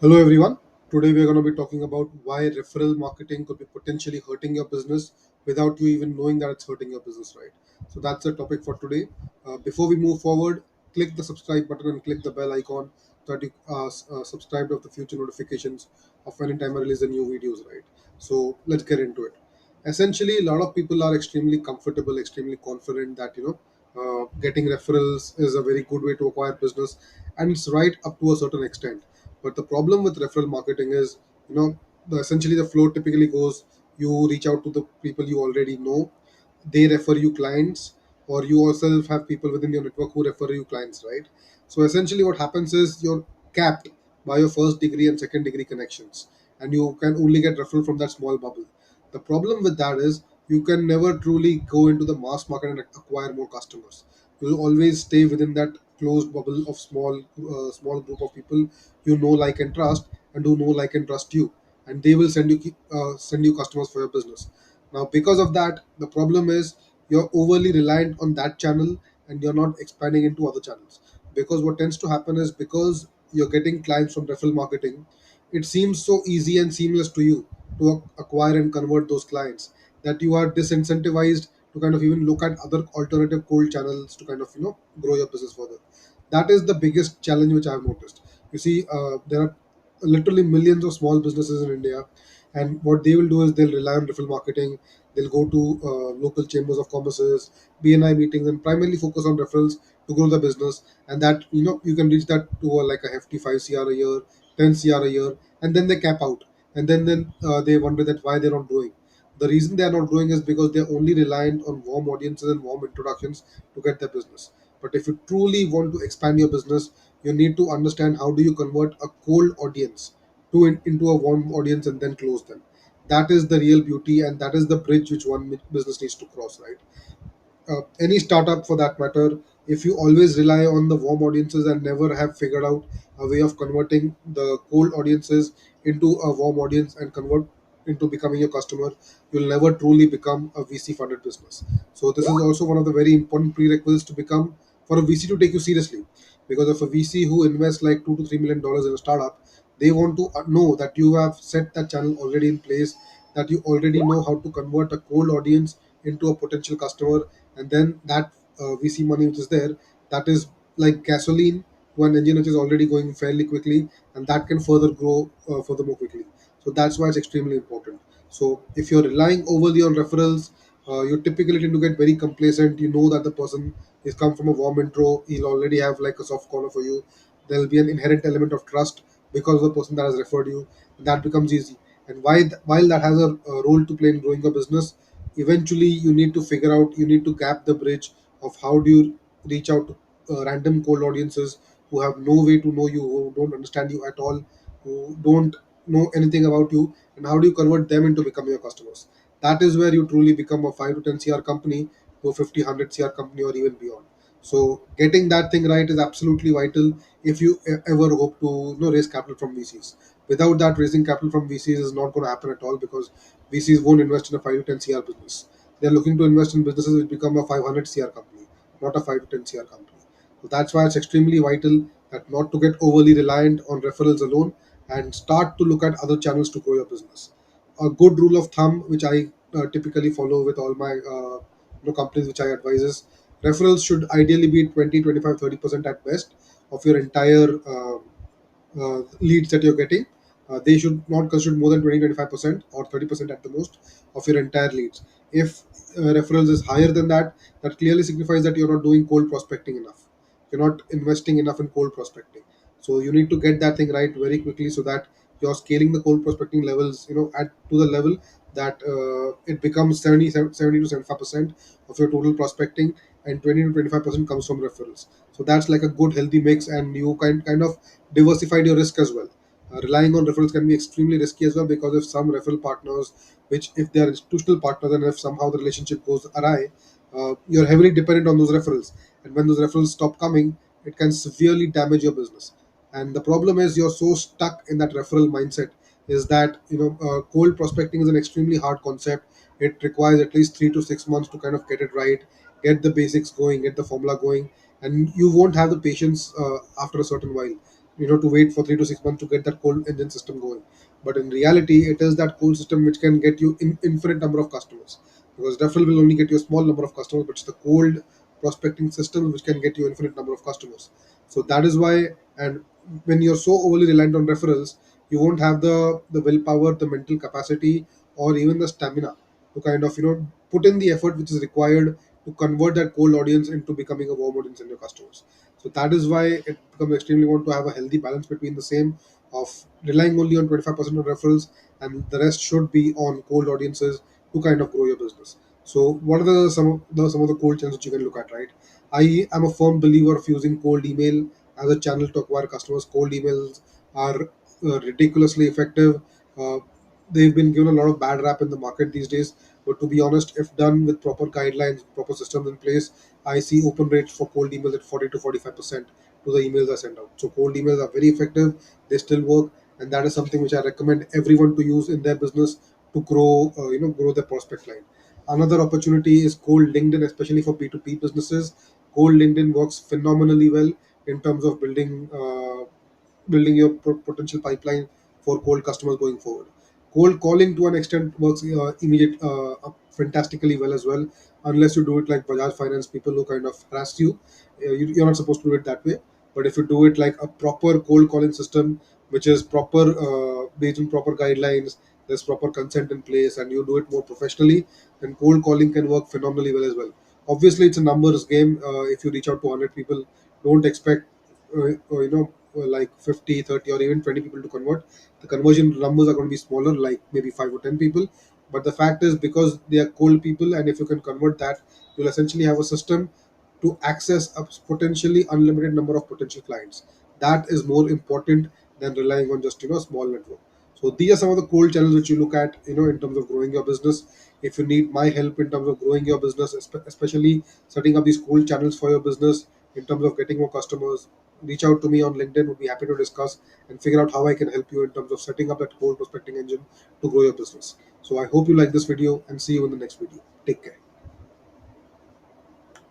Hello everyone. Today we are going to be talking about why referral marketing could be potentially hurting your business without you even knowing that it's hurting your business, right? So that's the topic for today. Before we move forward, click the subscribe button and click the bell icon so that you subscribe to the future notifications of any time I release the new videos, right? So let's get into it. Essentially, a lot of people are extremely comfortable, extremely confident that getting referrals is a very good way to acquire business, and it's right up to a certain extent. But the problem with referral marketing is, essentially the flow typically goes: you reach out to the people you already know, they refer you clients, or you yourself have people within your network who refer you clients, right? So essentially, what happens is you're capped by your first degree and second degree connections, and you can only get referral from that small bubble. The problem with that is you can never truly go into the mass market and acquire more customers. You'll always stay within that closed bubble of small group of people you know, like, and trust, and who know, like, and trust you, and they will send you customers for your business. Now, because of that, the problem is you're overly reliant on that channel and you're not expanding into other channels. Because what tends to happen is, because you're getting clients from referral marketing, it seems so easy and seamless to you to acquire and convert those clients, that you are disincentivized to kind of even look at other alternative cold channels to kind of grow your business further. That is the biggest challenge which I've noticed. You see, there are literally millions of small businesses in India, and what they will do is they'll rely on referral marketing. They'll go to local chambers of commerces, BNI meetings, and primarily focus on referrals to grow the business. And that, you can reach that to like a hefty 5 cr a year, 10 cr a year, and then they cap out. And then they wonder that why they're not growing. The reason they are not growing is because they're only reliant on warm audiences and warm introductions to get their business. But if you truly want to expand your business, you need to understand how do you convert a cold audience into a warm audience and then close them. That is the real beauty, and that is the bridge which one business needs to cross, right? Any startup for that matter, if you always rely on the warm audiences and never have figured out a way of converting the cold audiences into a warm audience and convert into becoming your customer, you'll never truly become a VC funded business. So this is also one of the very important prerequisites to become, for a VC to take you seriously. Because if a VC who invests like $2 to $3 million in a startup, they want to know that you have set that channel already in place, that you already know how to convert a cold audience into a potential customer. And then that VC money which is there, that is like gasoline to an engine which is already going fairly quickly, and that can further grow further more quickly. So that's why it's extremely important. So if you're relying overly on referrals, you typically tend to get very complacent. You know that the person is come from a warm intro, he'll already have like a soft corner for you. There'll be an inherent element of trust because of the person that has referred you. That becomes easy. And while that has a role to play in growing a business, eventually you need to figure out, you need to gap the bridge of how do you reach out to random cold audiences who have no way to know you, who don't understand you at all, who don't know anything about you, and how do you convert them into becoming your customers. That is where you truly become a 5 to 10 cr company to a 50 100 cr company or even beyond. So getting that thing right is absolutely vital if you ever hope to raise capital from VCs. Without that, raising capital from VCs is not going to happen at all, because VCs won't invest in a 5 to 10 CR business. They're looking to invest in businesses which become a 500 CR company, not a 5 to 10 CR company. So that's why it's extremely vital that not to get overly reliant on referrals alone, and start to look at other channels to grow your business. A good rule of thumb, which I typically follow with all my companies which I advise, is referrals should ideally be 20, 25, 30% at best of your entire leads that you're getting. They should not constitute more than 20, 25% or 30% at the most of your entire leads. If referrals is higher than that, that clearly signifies that you're not doing cold prospecting enough. You're not investing enough in cold prospecting. So you need to get that thing right very quickly, so that you're scaling the cold prospecting levels, at to the level that it becomes 70 to 75% of your total prospecting, and 20 to 25% comes from referrals. So that's like a good healthy mix, and you kind of diversified your risk as well. Relying on referrals can be extremely risky as well, because if some referral partners, which if they are institutional partners, and if somehow the relationship goes awry, you're heavily dependent on those referrals. And when those referrals stop coming, it can severely damage your business. And the problem is you're so stuck in that referral mindset, is that cold prospecting is an extremely hard concept. It requires at least 3 to 6 months to kind of get it right, get the basics going, get the formula going, and you won't have the patience after a certain while. to wait for 3 to 6 months to get that cold engine system going. But in reality, it is that cold system which can get you infinite number of customers, because referral will only get you a small number of customers, but it's the cold prospecting system which can get you infinite number of customers. So that is why, and when you're so overly reliant on referrals, you won't have the willpower, the mental capacity, or even the stamina to kind of put in the effort which is required to convert that cold audience into becoming a warm audience in your customers. So that is why it becomes extremely important to have a healthy balance between the same, of relying only on 25% of referrals, and the rest should be on cold audiences to kind of grow your business. So what are some of the cold channels you can look at, right? I am a firm believer of using cold email as a channel to acquire customers. Cold emails are ridiculously effective. Uh, they've been given a lot of bad rap in the market these days, but to be honest, if done with proper guidelines, proper systems in place, I see open rates for cold emails at 40 to 45% to the emails I send out. So cold emails are very effective. They still work, and that is something which I recommend everyone to use in their business to grow, grow their prospect line. Another opportunity is cold LinkedIn, especially for P2P businesses. Cold LinkedIn works phenomenally well in terms of building your potential pipeline for cold customers going forward. Cold calling to an extent works fantastically well as well, unless you do it like Bajaj Finance people who kind of harass you. You're not supposed to do it that way. But if you do it like a proper cold calling system, which is proper based on proper guidelines, there's proper consent in place, and you do it more professionally, then cold calling can work phenomenally well as well. Obviously, it's a numbers game. If you reach out to 100 people, don't expect like 50, 30, or even 20 people to convert. The conversion numbers are going to be smaller, like maybe 5 or 10 people. But the fact is, because they are cold people, and if you can convert that, you'll essentially have a system to access a potentially unlimited number of potential clients. That is more important than relying on just a small network. So these are some of the cold channels which you look at, in terms of growing your business. If you need my help in terms of growing your business, especially setting up these cold channels for your business in terms of getting more customers, reach out to me on LinkedIn. Would be happy to discuss and figure out how I can help you in terms of setting up that cold prospecting engine to grow your business. So I hope you like this video, and see you in the next video. Take care.